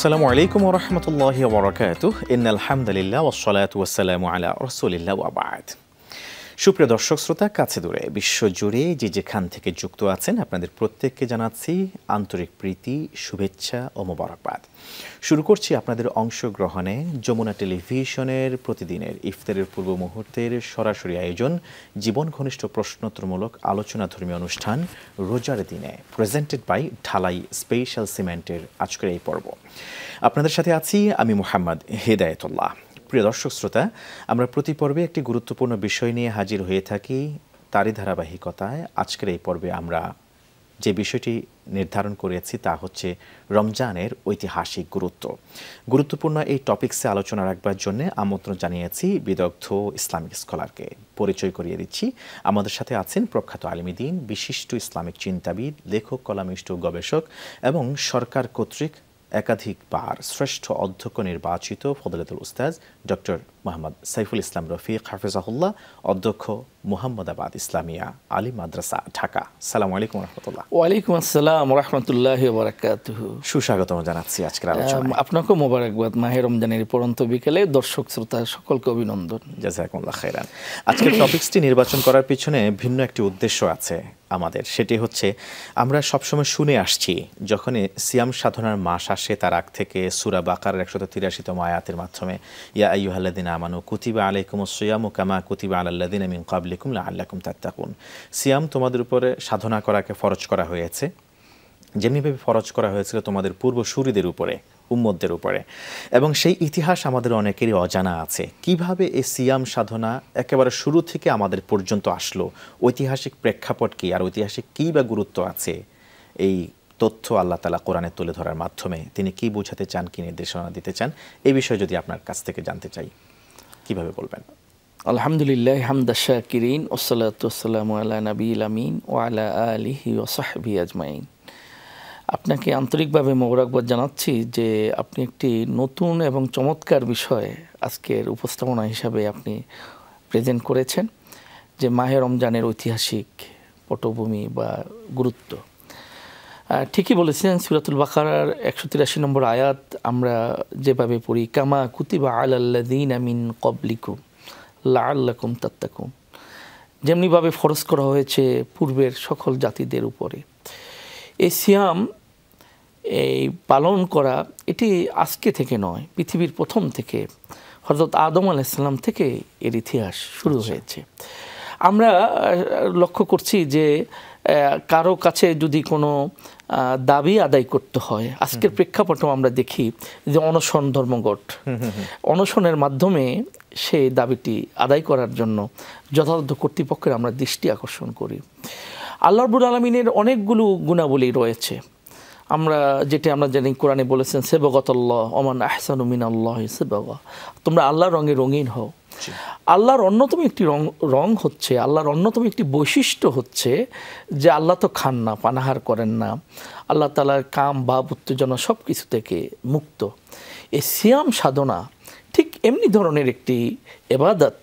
আসসালামু আলাইকুম ওয়া রাহমাতুল্লাহি ওয়া বারাকাতুহু ইন্নাল হামদুলিল্লাহ ওয়াস সালাতু ওয়াস সালামু আলা রাসূলিল্লাহ ওয়া বা'দ। সুপ্রিয় দর্শক শ্রোতা, কাছে দূরে বিশ্বজুড়ে যে যেখান থেকে যুক্ত আছেন আপনাদের প্রত্যেককে জানাচ্ছি আন্তরিক প্রীতি, শুভেচ্ছা ও মোবারকবাদ। শুরু করছি আপনাদের অংশগ্রহণে যমুনা টেলিভিশনের প্রতিদিনের ইফতারের পূর্ব মুহূর্তের সরাসরি আয়োজন জীবন ঘনিষ্ঠ প্রশ্নোত্তরমূলক আলোচনাধর্মী অনুষ্ঠান রোজার দিনে, প্রেজেন্টেড বাই ঢালাই স্পেশাল সিমেন্টের আজকের এই পর্ব। আপনাদের সাথে আছি আমি মুহাম্মদ হেদায়েতুল্লাহ। প্রিয় দর্শক শ্রোতা, আমরা প্রতি পর্বে একটি গুরুত্বপূর্ণ বিষয় নিয়ে হাজির হয়ে থাকি। তারই ধারাবাহিকতায় আজকের এই পর্বে আমরা যে বিষয়টি নির্ধারণ করেছি তা হচ্ছে রমজানের ঐতিহাসিক গুরুত্বপূর্ণ এই টপিকসে আলোচনা রাখবার জন্য আমন্ত্রণ জানিয়েছি বিদগ্ধ ইসলামিক স্কলারকে। পরিচয় করিয়ে দিচ্ছি, আমাদের সাথে আছেন প্রখ্যাত আলিমুদ্দিন, বিশিষ্ট ইসলামিক চিন্তাবিদ, লেখক, কলামিস্ট, গবেষক এবং সরকার কর্তৃক একাধিকবার শ্রেষ্ঠ অধ্যক্ষ নির্বাচিত ফজলাতুল উস্তাজ ডক্টর মোহাম্মদ সাইফুল ইসলাম রফিক হাফিজাহুল্লাহ, অধ্যক্ষ মুহাম্মদাবাদ ইসলামিয়া আলিম মাদ্রাসা, ঢাকা। আসসালামু আলাইকুম ওয়া রাহমাতুল্লাহ। ওয়া আলাইকুম আসসালাম ওয়া রাহমাতুল্লাহি ওয়া বারাকাতুহু। সুস্বাগতম জানাচ্ছি আজকের আলোচনায়। আপনাকেও মোবারকবাদ। মাহে রমজানের পরন্ত বিকেলে দর্শক শ্রোতা সকলকে অভিনন্দন। জাযাকুমুল্লাহ খাইরান। আজকের টপিকসটি নির্বাচন করার পিছনে ভিন্ন একটি উদ্দেশ্য আছে আমাদের। সেটি হচ্ছে, আমরা সবসময় শুনে আসছি যখন সিয়াম সাধনার মাস আসে তার আগ থেকে সূরা বাকারার 183তম আয়াতের মাধ্যমে ইয়া আইয়ুহাল্লাযিনা আমানু কুতিবা আলাইকুমুস সিয়ামু কামা কুতিবা আলাল্লাযিনা মিন ক্বাবলিকুম লাআল্লাকুম তাত্তাকুন। সিয়াম তোমাদের উপরে সাধনা করাকে ফরজ করা হয়েছে, যেমনিভাবে ফরজ করা হয়েছিল তোমাদের পূর্বসূরীদের উপরে, উম্মতদের উপরে। এবং সেই ইতিহাস আমাদের অনেকেরই অজানা আছে। কিভাবে এই সিয়াম সাধনা একেবারে শুরু থেকে আমাদের পর্যন্ত আসলো, ঐতিহাসিক প্রেক্ষাপট কী, আর ঐতিহাসিক কী বা গুরুত্ব আছে, এই তথ্য আল্লাহ তাআলা কোরআনে তুলে ধরার মাধ্যমে তিনি কি বোঝাতে চান, কি নির্দেশনা দিতে চান, এই বিষয়ে যদি আপনার কাছ থেকে জানতে চাই, কিভাবে বলবেন? আলহামদুলিল্লাহ হামদা শাকিরিন ওয়াসসালাতু ওয়াসসালামু আলা নবিয়িল আমিন ওয়া আলা আলিহি ওয়া সাহবিহি আজমাইন। আপনাকে আন্তরিকভাবে মোবারকবাদ জানাচ্ছি যে আপনি একটি নতুন এবং চমৎকার বিষয় আজকের উপস্থাপনা হিসাবে আপনি প্রেজেন্ট করেছেন, যে মাহে রমজানের ঐতিহাসিক পটভূমি বা গুরুত্ব। ঠিকই বলেছেন, সূরাতুল বাকারার 183 নম্বর আয়াত আমরা যেভাবে পড়ি, কামা কুতিবা আলাল্লাযিনা মিন ক্বাবলিকুম লাআল্লাকুম তাত্তাকুন, যেমনিভাবে ফরজ করা হয়েছে পূর্বের সকল জাতিদের উপরে। এই সিয়াম এই পালন করা এটি আজকে থেকে নয়, পৃথিবীর প্রথম থেকে, হযরত আদম আলাইহিস সালাম থেকে এর ইতিহাস শুরু হয়েছে। আমরা লক্ষ্য করছি যে কারো কাছে যদি কোনো দাবি আদায় করতে হয়, আজকের প্রেক্ষাপটেও আমরা দেখি যে অনশন ধর্মঘট, অনশনের মাধ্যমে সেই দাবিটি আদায় করার জন্য যথাযথ কর্তৃপক্ষের আমরা দৃষ্টি আকর্ষণ করি। আল্লাহ রাব্বুল আলামিনের অনেকগুলো গুণাবলী রয়েছে। আমরা জানি, কোরআনে বলেছেন সিবগাতুল্লাহ ওয়া মান আহসানু মিনাল্লাহি সিবগা, তোমরা আল্লাহর রঙে রঙিন হও। আল্লাহর অন্যতম একটি রং হচ্ছে, আল্লাহর অন্যতম একটি বৈশিষ্ট্য হচ্ছে যে আল্লাহ তো খান না, পানাহার করেন না, আল্লাহ তাআলার কাম ভাব উত্তেজনা সব কিছু থেকে মুক্ত। এই সিয়াম সাধনা ঠিক এমনি ধরনের একটি ইবাদত,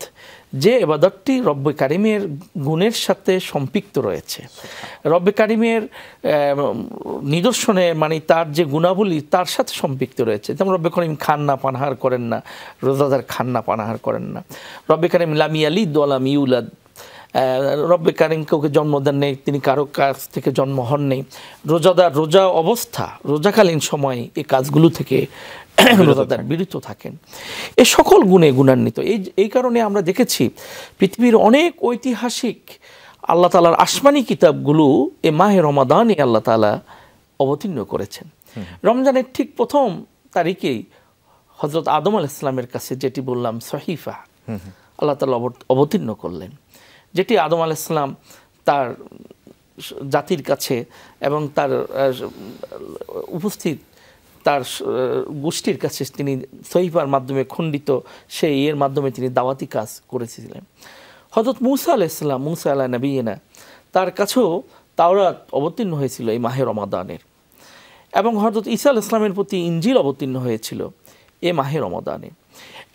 যে ইবাদতটি রব্বে কারিমের গুণের সাথে সম্পৃক্ত রয়েছে, রব্বে কারিমের নিদর্শনে, মানে তার যে গুণাবলী তার সাথে সম্পৃক্ত রয়েছে। যেমন রব্বে কারিম খান না, পানাহার করেন না, রোজাদার খান না, পানাহার করেন না। রব্বে কারিম লাম ইয়ালিদ ওয়া লাম ইউলাদ, রব্বে কারিম কাউকে জন্ম দেন নেই, তিনি কারো কাছ থেকে জন্ম হন নেই। রোজাদার রোজা অবস্থা, রোজাকালীন সময় এই কাজগুলো থেকে রোজাদার বিরত থাকেন। এই সকল গুণে গুণান্বিত। এই কারণে আমরা দেখেছি পৃথিবীর অনেক ঐতিহাসিক আল্লাহ তাআলার আসমানি কিতাবগুলো এ মাহে রমাদানে আল্লাহ তাআলা অবতীর্ণ করেছেন। রমজানের ঠিক প্রথম তারিখেই হযরত আদম আলাইহিস সালামের কাছে, যেটি বললাম সহিফা, আল্লাহ তাআলা অবতীর্ণ করলেন, যেটি আদম আলাইহিস সালাম তার জাতির কাছে এবং তার উপস্থিত তার গোষ্ঠীর কাছে তিনি সহিফার মাধ্যমে খণ্ডিত সেই এর মাধ্যমে তিনি দাওয়াতি কাজ করেছিলেন। হযরত মূসা আলাইহিস সালাম, মূসা আলা নবিয়িনা, তার কাছেও তাওরাত অবতীর্ণ হয়েছিল এই মাহে রমাদানের, এবং হযরত ঈসা আলাইহিস সালামের প্রতি ইনজিল অবতীর্ণ হয়েছিল এ মাহে রমাদানে।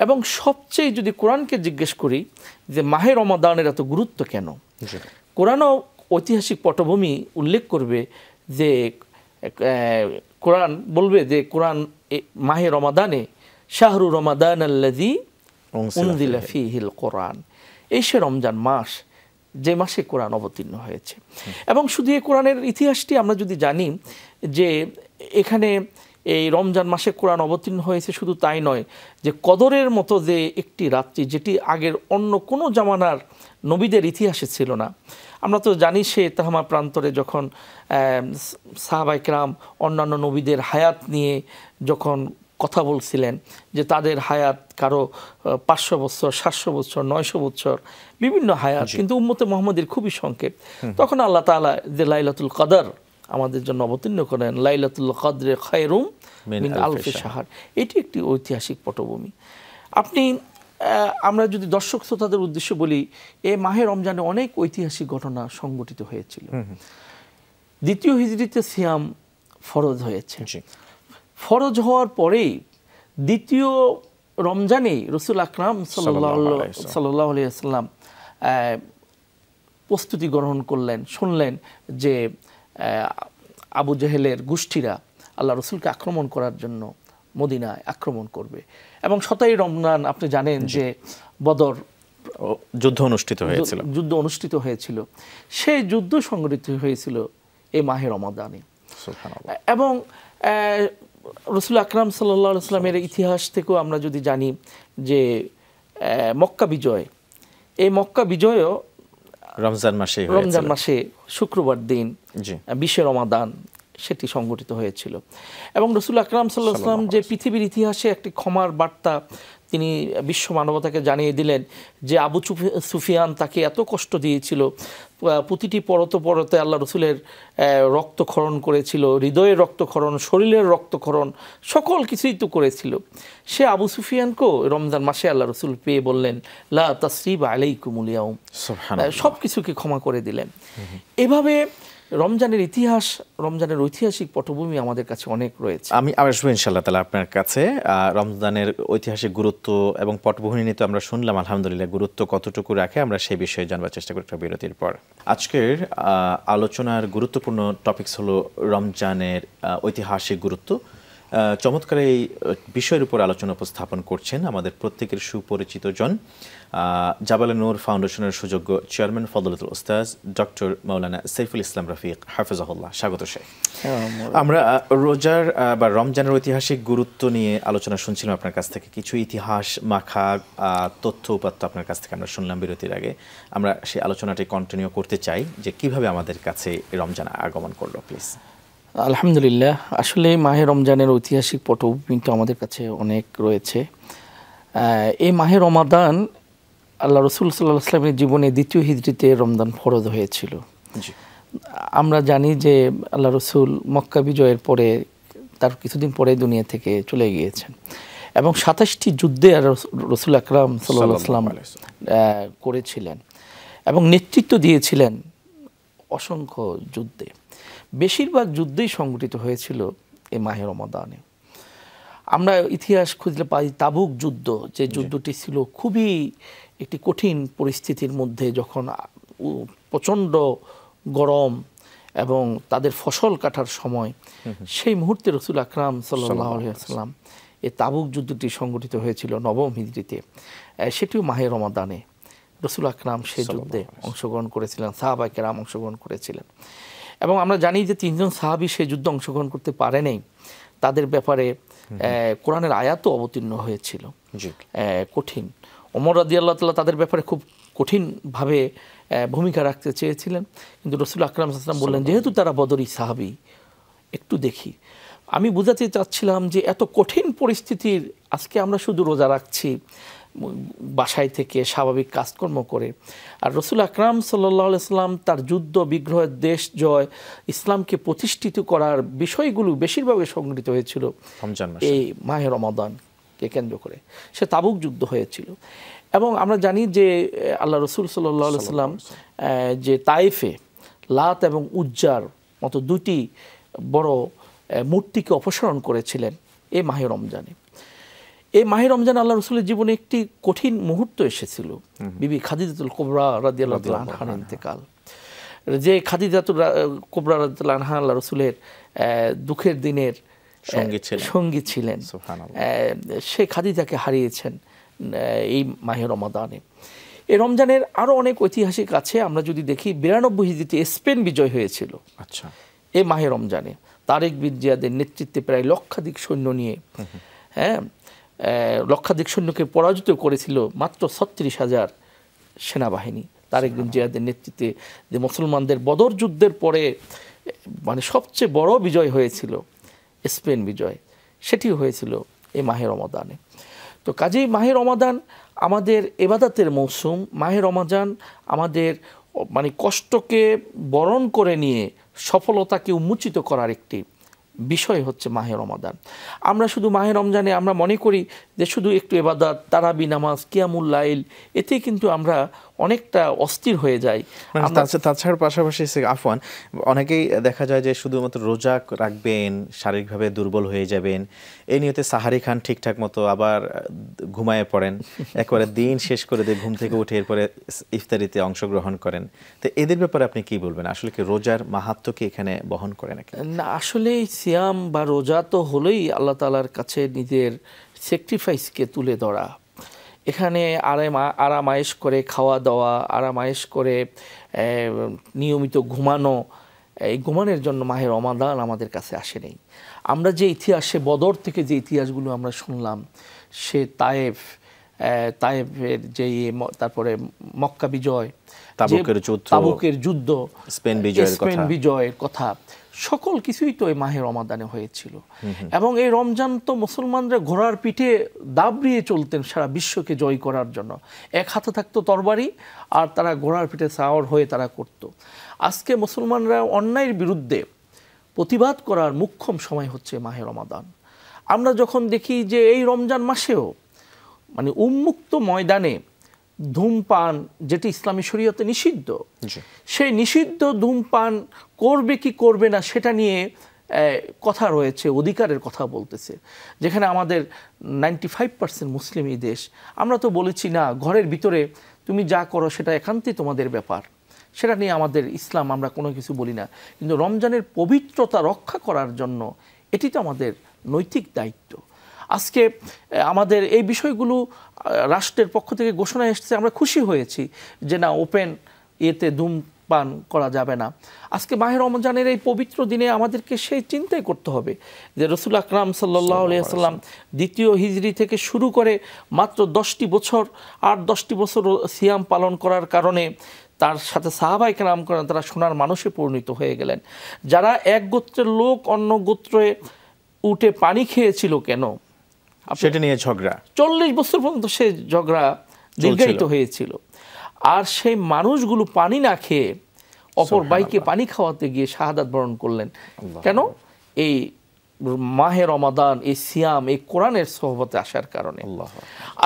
এবং সবচেয়ে যদি কোরআনকে জিজ্ঞেস করি যে মাহে রমাদানের এত গুরুত্ব কেন, কোরআনও ঐতিহাসিক পটভূমি উল্লেখ করবে যে কোরআন বলবে যে কোরআন মাহে রমাদানে শাহরু রমাদান আল্লাযী উনজিলা ফীহিল কোরআন, এই সে রমজান মাস যে মাসে কোরআন অবতীর্ণ হয়েছে। এবং শুধু এই কোরআনের ইতিহাসটি আমরা যদি জানি যে এখানে এই রমজান মাসে কোরআন অবতীর্ণ হয়েছে, শুধু তাই নয় যে কদরের মতো যে একটি রাত্রি যেটি আগের অন্য কোনো জামানার নবীদের ইতিহাসে ছিল না। আমরা তো জানি সে তাহামা প্রান্তরে যখন সাহাবায়ে কেরাম অন্যান্য নবীদের হায়াত নিয়ে যখন কথা বলছিলেন যে তাদের হায়াত কারো 500 বছর, 700 বছর, 900 বছর, বিভিন্ন হায়াত, কিন্তু উম্মতে মুহাম্মদের খুবই সংক্ষেপ। তখন আল্লাহ তাআলা যে লাইলাতুল কদর আমাদের জন্য অবতীর্ণ করেন, লাইলাতুল কদরে খায়রুম মিন আলফি শাহর, এটি একটি ঐতিহাসিক পটভূমি। আমরা যদি দর্শক শ্রোতাদের উদ্দেশ্যে বলি, এই মাহে রমজানে অনেক ঐতিহাসিক ঘটনা সংঘটিত হয়েছিল। দ্বিতীয় হিজরিতে সিয়াম ফরজ হয়েছে। ফরজ হওয়ার পরেই দ্বিতীয় রমজানেই রাসূল আকরাম সাল্লাল্লাহু আলাইহি ওয়াসাল্লাম প্রস্তুতি গ্রহণ করলেন। শুনলেন যে আবু জেহেলের গোষ্ঠীরা আল্লাহ রসুলকে আক্রমণ করার জন্য মদিনায় আক্রমণ করবে, এবং 27 রমজান আপনি জানেন যে বদর যুদ্ধ অনুষ্ঠিত হয়েছিল। সেই যুদ্ধ সংঘটিত হয়েছিল এই মাহে রমাদানে। এবং রাসূল আকরাম সাল্লাল্লাহু আলাইহি ওয়াসাল্লামের ইতিহাস থেকেও আমরা যদি জানি যে মক্কা বিজয়, এই মক্কা বিজয়ও রমজান মাসে শুক্রবার দিন 20 রমাদান সেটি সংগঠিত হয়েছিল। এবং রাসূল আকরাম সাল্লাল্লাহু আলাইহি ওয়াসাল্লাম যে পৃথিবীর ইতিহাসে একটি ক্ষমার বার্তা তিনি বিশ্ব মানবতাকে জানিয়ে দিলেন যে আবু সুফিয়ান তাকে এত কষ্ট দিয়েছিল, প্রতিটি পরতে আল্লাহ রসুলের রক্তক্ষরণ করেছিল, হৃদয়ের রক্তক্ষরণ, শরীরের রক্তক্ষরণ, সকল কিছুই তো করেছিল। সে আবু সুফিয়ানকেও রমজান মাসে আল্লাহ রসুল পেয়ে বললেন লা তাসরিবা আলাইকুমুল ইয়াউম, সব কিছুকে ক্ষমা করে দিলেন। এভাবে রমজানের ইতিহাস, রমজানের ঐতিহাসিক পটভূমি আমাদের কাছে অনেক রয়েছে। আমি আসবো ইনশাআল্লাহ তাআলা আপনার কাছে। রমজানের ঐতিহাসিক গুরুত্ব এবং পটভূমি নিয়ে তো আমরা শুনলাম, আলহামদুলিল্লাহ, গুরুত্ব কতটুকু রাখে আমরা সেই বিষয়ে জানবার চেষ্টা করি একটা বিরতির পর। আজকের আলোচনার গুরুত্বপূর্ণ টপিকস হলো রমজানের ঐতিহাসিক গুরুত্ব। চমৎকার এই বিষয়ের উপর আলোচনা উপস্থাপন করছেন আমাদের প্রত্যেকের সুপরিচিত জন, জাবালে নূর ফাউন্ডেশনের সুযোগ্য চেয়ারম্যান ফজলতুল উস্তাজ ডক্টর মাওলানা সাইফুল ইসলাম রফিক হাফেজাহুল্লাহ। স্বাগত শেখ। আমরা রোজার বা রমজানের ঐতিহাসিক গুরুত্ব নিয়ে আলোচনা শুনছিলাম আপনার কাছ থেকে। কিছু ইতিহাস মাখা তথ্য উপাত্ত আপনার কাছ থেকে আমরা শুনলাম বিরতির আগে। আমরা সেই আলোচনাটি কন্টিনিউ করতে চাই যে কিভাবে আমাদের কাছে রমজান আগমন করলো, প্লিজ। আলহামদুলিল্লাহ, আসলে মাহে রমজানের ঐতিহাসিক পটভূমি তো আমাদের কাছে অনেক রয়েছে। এই মাহে রমাদান আল্লাহ রসুল সাল্লাল্লাহু আলাইহি ওয়াসাল্লামের জীবনে দ্বিতীয় হিজরিতে রমজান ফরজ হয়েছিল। আমরা জানি যে আল্লাহ রসুল মক্কা বিজয়ের পরে তার কিছুদিন পরে দুনিয়া থেকে চলে গিয়েছেন, এবং 27টি যুদ্ধে রসুল আকরাম সাল্লাল্লাহু আলাইহি ওয়াসাল্লাম করেছিলেন এবং নেতৃত্ব দিয়েছিলেন অসংখ্য যুদ্ধে। বেশিরভাগ যুদ্ধই সংগঠিত হয়েছিল এই মাহে রমাদানে। আমরা ইতিহাস খুঁজলে পাই তাবুক যুদ্ধ, যে যুদ্ধটি ছিল খুবই একটি কঠিন পরিস্থিতির মধ্যে, যখন প্রচণ্ড গরম এবং তাদের ফসল কাটার সময়, সেই মুহূর্তে রাসূল আকরাম সাল্লাল্লাহু আলাইহি ওয়াসাল্লাম এই তাবুক যুদ্ধটি সংগঠিত হয়েছিল 9ম হিজরিতে। সেটিও মাহে রমাদানে রাসূল আকরাম সেই যুদ্ধে অংশগ্রহণ করেছিলেন, সাহাবায়ে কেরাম অংশগ্রহণ করেছিলেন। এবং আমরা জানি যে 3 জন সাহাবী সেই যুদ্ধে অংশগ্রহণ করতে পারেনি। তাদের ব্যাপারে কোরআনের আয়াতও অবতীর্ণ হয়েছিল কঠিন। ওমর রাদিয়াল্লাহু তাআলা তাদের ব্যাপারে খুব কঠিনভাবে ভূমিকা রাখতে চেয়েছিলেন, কিন্তু রাসূল আকরাম সাল্লাল্লাহু আলাইহি ওয়াসাল্লাম বললেন যেহেতু তারা বদরি সাহাবী, একটু দেখি। আমি বোঝাতে চাচ্ছিলাম যে এত কঠিন পরিস্থিতির আজকে আমরা শুধু রোজা রাখছি বাসায় থেকে স্বাভাবিক কাজকর্ম করে, আর রাসূল আকরাম সাল্লাল্লাহু আলাইহি ওয়াসাল্লাম তার যুদ্ধ বিগ্রহের দেশ জয়, ইসলামকে প্রতিষ্ঠিত করার বিষয়গুলো বেশিরভাগই সংগঠিত হয়েছিল এই মাহে রমাদানকে কেন্দ্র করে। সে তাবুক যুদ্ধ হয়েছিল। এবং আমরা জানি যে আল্লাহ রসুল সাল্লাল্লাহু আলাইহি ওয়াসাল্লাম যে তায়েফে লাত এবং উজ্জার মতো 2টি বড় মূর্তিকে অপসারণ করেছিলেন এই মাহে রমজানে। এই মাহে রমজান আল্লাহ রসুলের জীবনে একটি কঠিন মুহূর্ত এসেছিল, বিবি খাদিজাতুল কুবরা রাদিয়াল্লাহু তাআলা আনহার ইন্তেকাল। যে খাদিজাতুল কুবরা রাদিয়াল্লাহু আনহা আল্লাহ রসুলের দুঃখের দিনের সঙ্গী ছিলেন। সুবহানাল্লাহ। সে খাদিজাকে হারিয়েছেন এই মাহে রমাদানে। এই রমজানের আরো অনেক ঐতিহাসিক আছে। আমরা যদি দেখি 92 হিজরিতে স্পেন বিজয় হয়েছিল আচ্ছা এই মাহে রমজানে, তারেক বিন জিয়াদের নেতৃত্বে প্রায় লক্ষাধিক সৈন্য নিয়ে, হ্যাঁ, লক্ষাধিক সৈন্যকে পরাজিত করেছিল মাত্র 36,000 সেনাবাহিনী। তারেক বিন জিয়াদের নেতৃত্বে যে মুসলমানদের বদর যুদ্ধের পরে মানে সবচেয়ে বড় বিজয় হয়েছিল স্পেন বিজয়, সেটি হয়েছিল এই মাহে রমাদানে। তো কাজেই মাহে রমাদান আমাদের ইবাদতের মৌসুম। মাহে রমাদান আমাদের মানে কষ্টকে বরণ করে নিয়ে সফলতাকে উন্মোচিত করার একটি বিষয় হচ্ছে মাহে রমাদান। আমরা শুধু মাহে রমজানে আমরা মনে করি যে শুধু একটু ইবাদত, তারাবি নামাজ, কিয়ামুল লাইল, এতেই কিন্তু আমরা অনেকটা অস্থির হয়ে যাই। তাছাড়ার পাশাপাশি আফওয়ান, অনেকেই দেখা যায় যে শুধুমাত্র রোজা রাখবেন, শারীরিকভাবে দুর্বল হয়ে যাবেন, এই নিয়তে সাহারি খান ঠিকঠাক মতো, আবার ঘুমায় পড়েন, একবারে দিন শেষ করে দিয়ে ঘুম থেকে উঠে এরপরে ইফতারিতে অংশগ্রহণ করেন। তো এদের ব্যাপারে আপনি কি বলবেন? আসলে কি রোজার মাহাত্ম্য কি এখানে বহন করে নাকি? না, আসলে সিয়াম বা রোজা তো হলোই আল্লাহ তাআলার কাছে নিজের স্যাক্রিফাইসকে তুলে ধরা। এখানে আরাম আয়েশ করে খাওয়া দাওয়া, আরাম আয়েশ করে নিয়মিত ঘুমানো, এই ঘুমানোর জন্য মাহে রমাদান আমাদের কাছে আসে নেই। আমরা যে ইতিহাসে বদর থেকে যে ইতিহাসগুলো আমরা শুনলাম, সে তায়েফের যে তারপরে মক্কা বিজয়, তাবুকের যুদ্ধ, স্পেন বিজয়ের কথা, সকল কিছুই তো এই মাহে রমাদানে হয়েছিল। এবং এই রমজান তো মুসলমানরা ঘোড়ার পিঠে দাবড়িয়ে চলতেন সারা বিশ্বকে জয় করার জন্য। এক হাতে থাকতো তরবারি আর তারা ঘোড়ার পিঠে সাওয়ার হয়ে তারা করত। আজকে মুসলমানরা অন্যায়ের বিরুদ্ধে প্রতিবাদ করার মুখ্যম সময় হচ্ছে মাহে রমাদান। আমরা যখন দেখি যে এই রমজান মাসেও মানে উন্মুক্ত ময়দানে ধূমপান, যেটি ইসলামী শরীয়তে নিষিদ্ধ, সেই নিষিদ্ধ ধূমপান করবে কি করবে না সেটা নিয়ে কথা রয়েছে, অধিকারের কথা বলতেছে। যেখানে আমাদের 95% মুসলিম এই দেশ, আমরা তো বলেছি না, ঘরের ভিতরে তুমি যা করো সেটা একান্তই তোমাদের ব্যাপার, সেটা নিয়ে আমাদের ইসলাম আমরা কোনো কিছু বলি না। কিন্তু রমজানের পবিত্রতা রক্ষা করার জন্য এটি তো আমাদের নৈতিক দায়িত্ব। আজকে আমাদের এই বিষয়গুলো রাষ্ট্রের পক্ষ থেকে ঘোষণা এসেছে, আমরা খুশি হয়েছি যে না, ওপেন এতে ধূমপান করা যাবে না। আজকে মাহে রমজানের এই পবিত্র দিনে আমাদেরকে সেই চিন্তাই করতে হবে যে রাসূল আকরাম সাল্লাল্লাহু আলাইহি ওয়াসাল্লাম দ্বিতীয় হিজরি থেকে শুরু করে মাত্র 10টি বছর সিয়াম পালন করার কারণে তার সাথে সাহাবায়ে কেরাম করেন, তারা সোনার মানুষে পরিণত হয়ে গেলেন। যারা এক গোত্রের লোক অন্য গোত্রে উঠে পানি খেয়েছিল কেন, সেটা নিয়ে ঝগড়া 40 বছর পর্যন্ত সে ঝগড়া দীর্ঘায়িত হয়েছিল। আর সেই মানুষগুলো পানি না খেয়ে অপর ভাইকে পানি খাওয়াতে গিয়ে শাহাদাত বরণ করলেন কেন? এই মাহে রমাদান, এই সিয়াম, এই কোরআনের সোহবতে আসার কারণে।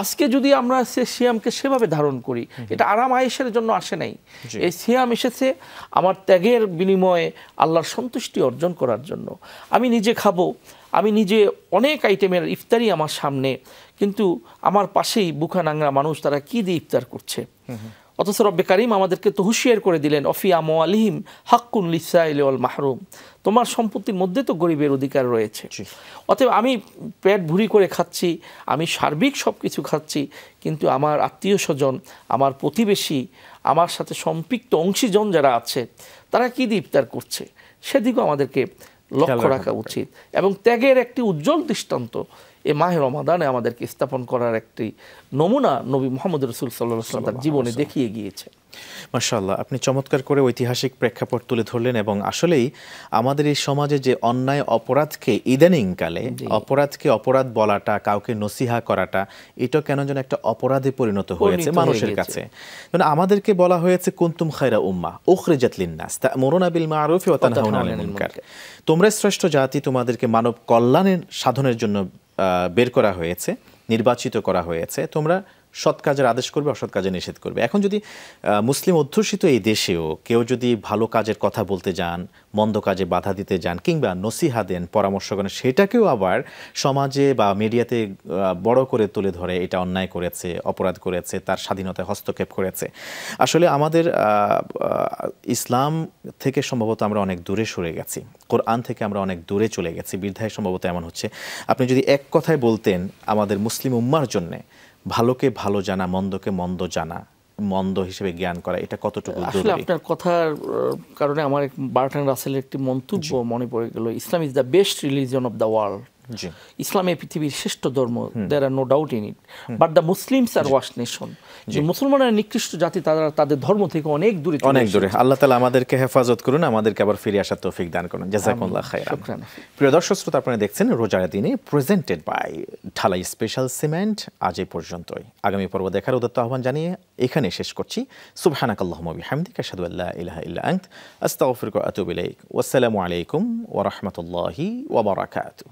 আজকে যদি আমরা সে সিয়ামকে সেভাবে ধারণ করি, এটা আরাম আয়েশের জন্য আসে নাই। এই সিয়াম এসেছে আমার ত্যাগের বিনিময়ে আল্লাহর সন্তুষ্টি অর্জন করার জন্য। আমি নিজে খাবো, আমি নিজে অনেক আইটেমের ইফতারি আমার সামনে, কিন্তু আমার পাশেই বুখা নাংরা মানুষ, তারা কি দিয়ে ইফতার করছে। অথচ রব্বে কারিম আমাদেরকে তো হুঁশিয়ার করে দিলেন, অফি আমওয়ালিহিম হাক্কুন লিসাইলি ওয়াল মাহরুম, তোমার সম্পত্তির মধ্যে তো গরিবের অধিকার রয়েছে। অতএব আমি পেট ভুরি করে খাচ্ছি, আমি সার্বিক সব কিছু খাচ্ছি, কিন্তু আমার আত্মীয় স্বজন, আমার প্রতিবেশী, আমার সাথে সম্পৃক্ত অংশীজন যারা আছে, তারা কি দিয়ে ইফতার করছে, সেদিকেও আমাদেরকে লক্ষ্য রাখা উচিত। এবং ত্যাগের একটি উজ্জ্বল দৃষ্টান্ত এই মাহে রমাদানে আমাদেরকে স্থাপন করার একটি নমুনা নবী মুহাম্মদ রাসূল সাল্লাল্লাহু আলাইহি ওয়াসাল্লাম তার জীবনে দেখিয়ে গিয়েছে। মাশাআল্লাহ, আপনি চমৎকার করে ঐতিহাসিক প্রেক্ষাপট তুলে ধরলেন। এবং আসলেই আমাদের এই সমাজে যে অন্যায় অপরাধকে ইদানিংকালে অপরাধ বলাটা, কাউকে নসিহা করাটা, এটা কেন যেন একটা অপরাধে পরিণত হয়েছে মানুষের কাছে। মানে আমাদেরকে বলা হয়েছে কুনতুম খায়রা উম্মাহ উখরিজাত লিন-নাস তা'মুরুনা বিল মা'রুফি ওয়া তানহাউনা আনিল মুনকার, তোমরা শ্রেষ্ঠ জাতি, তোমাদেরকে মানব কল্যাণের সাধনের জন্য বের করা হয়েছে, নির্বাচিত করা হয়েছে, তোমরা সৎ কাজের আদেশ করবে, অসৎ কাজে নিষেধ করবে। এখন যদি মুসলিম অধ্যুষিত এই দেশেও কেউ যদি ভালো কাজের কথা বলতে যান, মন্দ কাজে বাধা দিতে যান, কিংবা নসিহা দেন, পরামর্শ করেন, সেটাকেও আবার সমাজে বা মিডিয়াতে বড় করে তুলে ধরে এটা অন্যায় করেছে, অপরাধ করেছে, তার স্বাধীনতায় হস্তক্ষেপ করেছে। আসলে আমাদের ইসলাম থেকে সম্ভবত আমরা অনেক দূরে সরে গেছি, কোরআন থেকে আমরা অনেক দূরে চলে গেছি, বিধায় সম্ভবত এমন হচ্ছে। আপনি যদি এক কথায় বলতেন আমাদের মুসলিম উম্মার জন্যে ভালোকে ভালো জানা, মন্দকে মন্দ জানা, মন্দ হিসেবে জ্ঞান করা, এটা কতটুকু আসলে জরুরি? আপনার কথার কারণে আমার বার্ট্রান্ড রাসেলের একটি মন্তব্য মনে পড়ে গেল, Islam is the best religion of the world. Islam এই পৃথিবীর শ্রেষ্ঠ ধর্ম, there are no doubt in it, but the Muslims are worst nation. মুসলমানরা নিকৃষ্ট জাতি, তারা তাদের ধর্ম থেকে অনেক দূরে, অনেক দূরে। আল্লাহ তাআলা আমাদেরকে হেফাজত করুন, আমাদেরকে আবার ফিরে আসার তৌফিক দান করুন। জাযাকুমুল্লাহ খাইরান। প্রিয় দর্শক শ্রোতা, আপনারা দেখছেন রোজার দিনে প্রেজেন্টেড বাই ঢালাই স্পেশাল সিমেন্ট। আজ এই পর্যন্তই। আগামী পর্ব দেখার উদাত্ত আহ্বান জানিয়ে এখানে শেষ করছি। সুবহানাকাল্লাহুম্মা বিহামদিকা আশহাদু আল্লা ইলাহা ইল্লা আনতা আস্তাগফিরুকা ওয়া আতুবু ইলাইক। ওয়াসসালামু আলাইকুম ওয়া রাহমাতুল্লাহি ওয়া বারাকাতুহু।